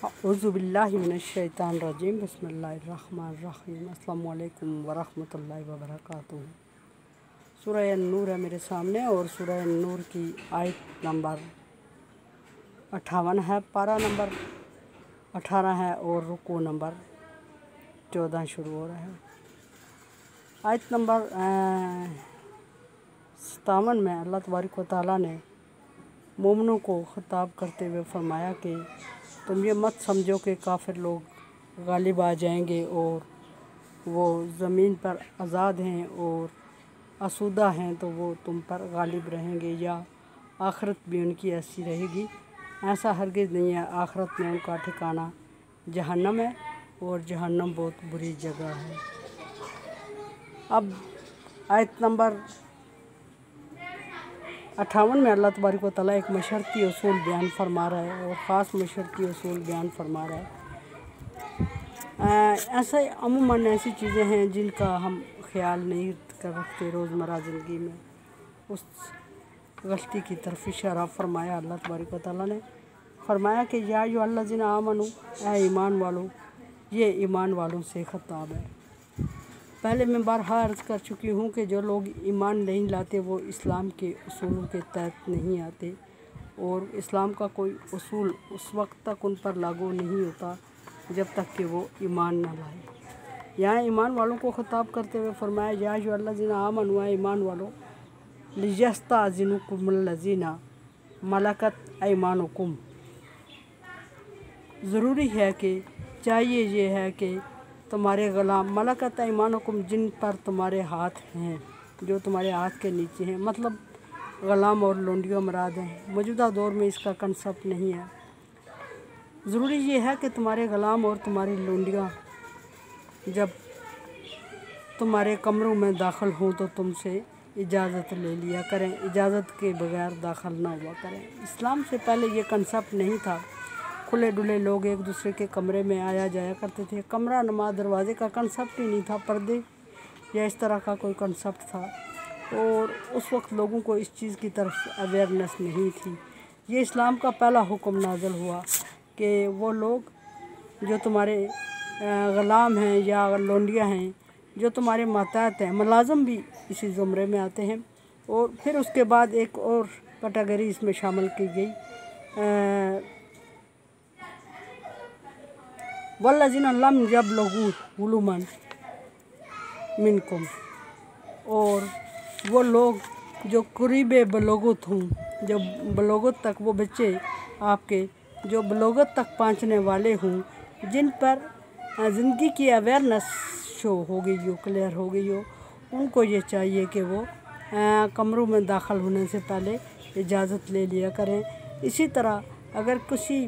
अऊज़ुबिल्लाहि मिनश्शैतानिर्रजीम बिस्मिल्लाहिर्रहमानिर्रहीम अस्सलामु अलैकुम वरहमतुल्लाहि वबरकातुहू। सूरह नूर है मेरे सामने और सूरह नूर की आयत नंबर 58 है, पारा नंबर 18 है और रुकू नंबर 14 शुरू हो रहा है। आयत नंबर 57 में अल्लाह तबारक व तआला ने मोमिनों को ख़िताब करते हुए फरमाया कि तुम ये मत समझो कि काफ़िर लोग गालिब आ जाएंगे और वो ज़मीन पर आज़ाद हैं और आसूदा हैं तो वो तुम पर गालिब रहेंगे या आखिरत भी उनकी ऐसी रहेगी। ऐसा हरगिज़ नहीं है। आखिरत में उनका ठिकाना जहन्नम है और जहन्नम बहुत बुरी जगह है। अब आयत नंबर 58 में अल्लाह तबारक व तआला एक मशरती उसूल बयान फरमा रहा है और ख़ास मशरती उसूल बयान फरमा रहा है। ऐसे अमूमन ऐसी चीज़ें हैं जिनका हम ख्याल नहीं कर रखते रोज़मर्रा ज़िंदगी में, उस गलती की तरफ इशारा फरमाया। अल्लाह तबारक व तआला ने फरमाया कि या अय्युहल्लज़ीना आमनू, ऐ ईमान वालों। ये ईमान वालों से ख़िताब है। पहले मैं बारहा अर्ज़ कर चुकी हूँ कि जो लोग ईमान नहीं लाते वो इस्लाम के उसूलों के तहत नहीं आते और इस्लाम का कोई उसूल उस वक्त तक उन पर लागू नहीं होता जब तक कि वो ईमान न लाए। यहाँ ईमान वालों को ख़िताब करते हुए फरमाया या अय्युहल्लज़ीना आमनू, ईमान वालों, लियस्तअज़िनुकुमुल्लज़ीना मलकत अयमानुकुम। ज़रूरी है कि चाहिए ये है कि तुम्हारे ग़ुलाम मलकत अयमानुकुम, जिन पर तुम्हारे हाथ हैं, जो तुम्हारे हाथ के नीचे हैं, मतलब ग़ुलाम और लोंडियों मुराद हैं। मौजूदा दौर में इसका कंसेप्ट नहीं है। ज़रूरी ये है कि तुम्हारे ग़ुलाम और तुम्हारी लोंडियाँ जब तुम्हारे कमरों में दाखिल हों तो तुमसे इजाज़त ले लिया करें, इजाज़त के बगैर दाखिल ना हुआ करें। इस्लाम से पहले ये कंसेप्ट नहीं था। खुले डुले लोग एक दूसरे के कमरे में आया जाया करते थे। कमरा नुमा दरवाज़े का कंसेप्ट ही नहीं था, पर्दे या इस तरह का कोई कंसेप्ट था और उस वक्त लोगों को इस चीज़ की तरफ अवेयरनेस नहीं थी। ये इस्लाम का पहला हुक्म नाज़िल हुआ कि वो लोग जो तुम्हारे ग़ुलाम हैं या लोंडियाँ हैं, जो तुम्हारे मातहत हैं, मुलाज़िम भी इसी ज़ुमरे में आते हैं। और फिर उसके बाद एक और कैटेगरी इसमें शामिल की गई, वल्लज़ीना लम यबलुगू हुलुमन मिनकुम, और वो लोग जो करीबे बलोगत हों, जो बलोगत तक, वो बच्चे आपके जो बलोगत तक पहुँचने वाले हों, जिन पर ज़िंदगी की अवेयरनेस शो हो गई हो, क्लियर हो गई हो, उनको ये चाहिए कि वो कमरों में दाखिल होने से पहले इजाज़त ले लिया करें। इसी तरह अगर किसी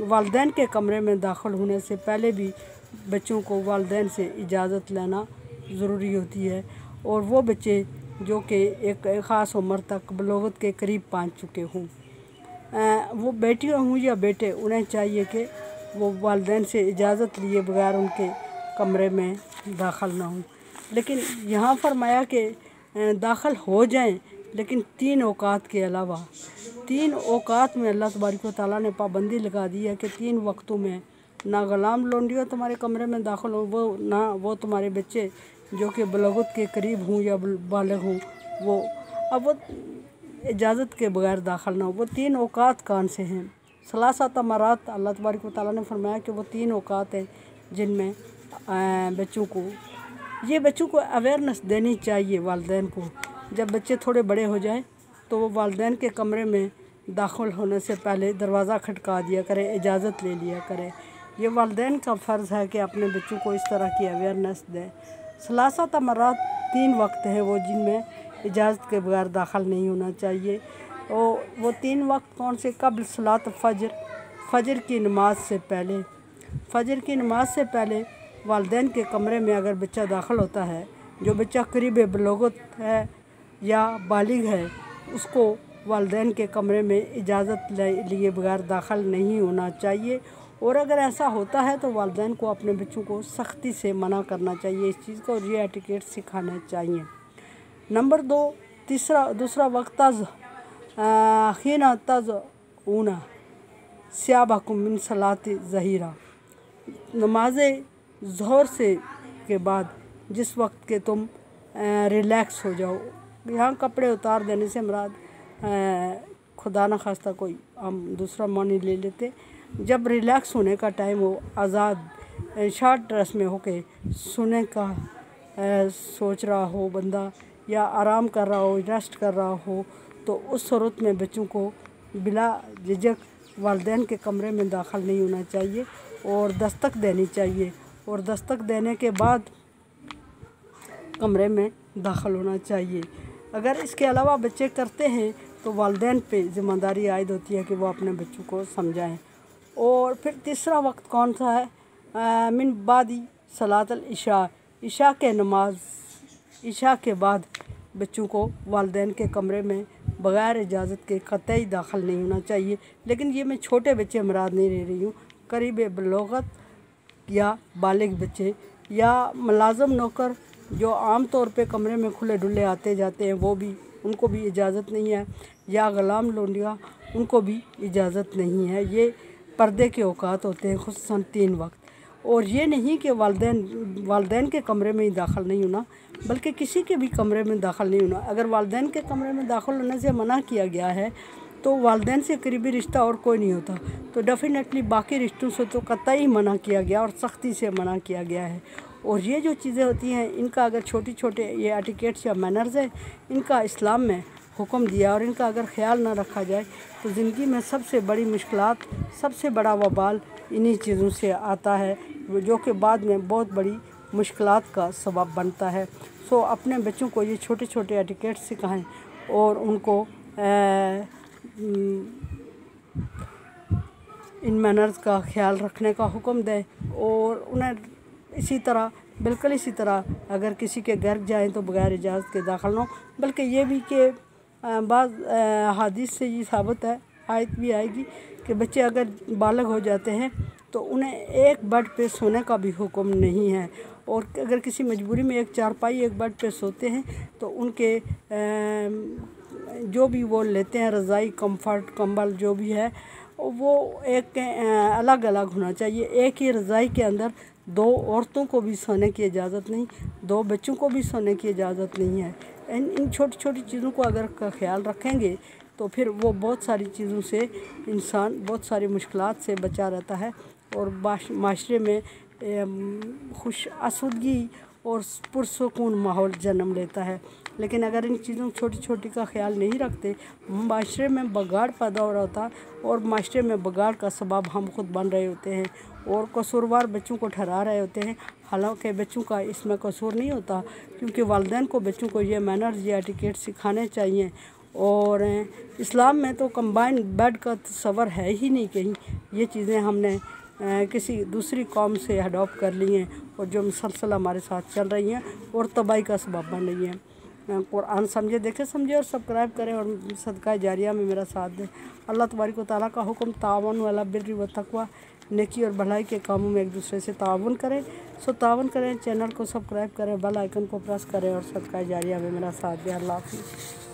वालिदैन के कमरे में दाखिल होने से पहले भी बच्चों को वालिदैन से इजाज़त लेना ज़रूरी होती है। और वो बच्चे जो कि एक ख़ास उम्र तक बलोगत के करीब पहुंच चुके हों, वो बेटियां हों या बेटे, उन्हें चाहिए कि वो वालिदैन से इजाज़त लिए बगैर उनके कमरे में दाखिल ना हों। लेकिन यहाँ फरमाया कि दाखिल हो जाएं, लेकिन 3 औकात के अलावा। 3 औकात में अल्लाह तबारक व तआला ने पाबंदी लगा दी है कि 3 वक्तों में ना ग़ुलाम लोंडियों तुम्हारे कमरे में दाखिल हो, वो ना वो तुम्हारे बच्चे जो कि बलूग़त के करीब हों या बालिग़ हों, वो अब वो इजाज़त के बगैर दाखिल ना हो। वो 3 औकात कौन से हैं? सलासत मरात अल्लाह तबारक व तआला ने फरमाया कि वो 3 औकात हैं जिनमें बच्चों को अवेयरनेस देनी चाहिए वालिदैन को। जब बच्चे थोड़े बड़े हो जाएं तो वो वालिदैन के कमरे में दाखिल होने से पहले दरवाज़ा खटका दिया करें, इजाज़त ले लिया करें। ये वालिदैन का फ़र्ज़ है कि अपने बच्चों को इस तरह की अवेयरनेस दें। सलासत मरात 3 वक्त हैं वो जिनमें इजाज़त के बगैर दाखिल नहीं होना चाहिए। और वो 3 वक्त कौन से? कब्ल सलात फ़जर, फ़जर की नमाज से पहले। फ़जर की नमाज से पहले वालिदैन के कमरे में अगर बच्चा दाखिल होता है, जो बच्चा करीब बलूग़त है या बालिग़ है, उसको वालिदैन के कमरे में इजाज़त लिए बगैर दाखिल नहीं होना चाहिए। और अगर ऐसा होता है तो वालिदैन को अपने बच्चों को सख्ती से मना करना चाहिए इस चीज़ को, और ये एटिकेट सिखाना चाहिए। नंबर 2, दूसरा वक्त हीना तज़ ऊना, सियाबकुम मिन सलात ज़हीरा, नमाज ज़ोहर से के बाद जिस वक्त के तुम रिलैक्स हो जाओ। यहाँ कपड़े उतार देने से मुराद खुदा न खास्ता कोई हम दूसरा मानी ले लेते, जब रिलैक्स होने का टाइम हो, आज़ाद शॉर्ट ड्रेस में होके सोने का सोच रहा हो बंदा, या आराम कर रहा हो, रेस्ट कर रहा हो, तो उस सूरत में बच्चों को बिला झिझक वालिदैन के कमरे में दाखिल नहीं होना चाहिए और दस्तक देनी चाहिए, और दस्तक देने के बाद कमरे में दाखिल होना चाहिए। अगर इसके अलावा बच्चे करते हैं तो वालिदैन पे ज़िम्मेदारी आयद होती है कि वो अपने बच्चों को समझाएं। और फिर तीसरा वक्त कौन सा है? मिन बादी सलातल इशा, इशा के नमाज, इशा के बाद बच्चों को वालिदैन के कमरे में बग़ैर इजाज़त के कतई दाखिल नहीं होना चाहिए। लेकिन ये मैं छोटे बच्चे मुराद नहीं ले रही हूँ, करीब बलोगत या बालिग बच्चे या मुलाज़म नौकर जो आम तौर पे कमरे में खुले डुले आते जाते हैं, वो भी, उनको भी इजाज़त नहीं है, या ग़ुलाम लोंडिया, उनको भी इजाज़त नहीं है। ये पर्दे के औकात होते हैं, खुसूसन 3 वक्त। और ये नहीं कि वालिदैन के कमरे में ही दाखिल नहीं होना, बल्कि किसी के भी कमरे में दाखिल नहीं होना। अगर वालिदैन के कमरे में दाखिल होने से मना किया गया है तो वालिदैन से करीबी रिश्ता और कोई नहीं होता, तो डेफिनेटली बाकी रिश्तों से तो कतई मना किया गया और सख्ती से मना किया गया है। और ये जो चीज़ें होती हैं, इनका अगर छोटे छोटे ये एटिकेट्स या मैनर्स हैं, इनका इस्लाम में हुक्म दिया, और इनका अगर ख्याल ना रखा जाए तो ज़िंदगी में सबसे बड़ी मुश्किलात, सबसे बड़ा वबाल इन्हीं चीज़ों से आता है, जो कि बाद में बहुत बड़ी मुश्किलात का सबब बनता है। सो अपने बच्चों को ये छोटे छोटे एटिकेट्स सिखाएं और उनको इन मैनर्स का ख्याल रखने का हुक्म दें। और उन्हें इसी तरह, बिल्कुल इसी तरह अगर किसी के घर जाएं तो बग़ैर इजाज़त के दाखिल न हो। बल्कि ये भी कि बाज़ हदीस से ये साबित है, आयत भी आएगी कि बच्चे अगर बालग हो जाते हैं तो उन्हें एक बेड पे सोने का भी हुक्म नहीं है, और अगर किसी मजबूरी में एक चारपाई एक बेड पे सोते हैं तो उनके जो भी वो लेते हैं रज़ाई, कंफर्ट, कंबल जो भी है, वो एक अलग अलग होना चाहिए। एक ही रज़ाई के अंदर 2 औरतों को भी सोने की इजाज़त नहीं, 2 बच्चों को भी सोने की इजाज़त नहीं है। इन छोटी छोटी चीज़ों को अगर का ख्याल रखेंगे तो फिर वो बहुत सारी चीज़ों से इंसान बहुत सारी मुश्किलात से बचा रहता है और माशरे में खुश आसूदगी और पुरसुकून माहौल जन्म लेता है। लेकिन अगर इन चीज़ों छोटी छोटी का ख्याल नहीं रखते, माशरे में बगाड़ पैदा हो रहा होता और माशरे में बगाड़ का सबब हम खुद बन रहे होते हैं और कसूरवार बच्चों को ठहरा रहे होते हैं। हालांकि बच्चों का इसमें कसूर नहीं होता, क्योंकि वालिदैन को बच्चों को ये मैनर्स या एटिकेट सिखाने चाहिए। और इस्लाम में तो कंबाइंड बेड का तस्वर है ही नहीं कहीं। ये चीज़ें हमने किसी दूसरी कौम से अडॉप्ट कर ली हैं और जो मुसलसल हमारे साथ चल रही हैं और तबाही का सबब बन रही हैं। कुरान समझे, देखे समझे और सब्सक्राइब करें और सदका जारिया में मेरा साथ दें। अल्लाह तबारक व तआला का हुक्म तावन वाला बिर्र व तक़वा, नेकी और भलाई के कामों में एक दूसरे से तावन करें। सो तावन करें, चैनल को सब्सक्राइब करें, बेल आइकन को प्रेस करें और सदका जारिया में मेरा साथ दें। अल्लाह हाफ़िज़।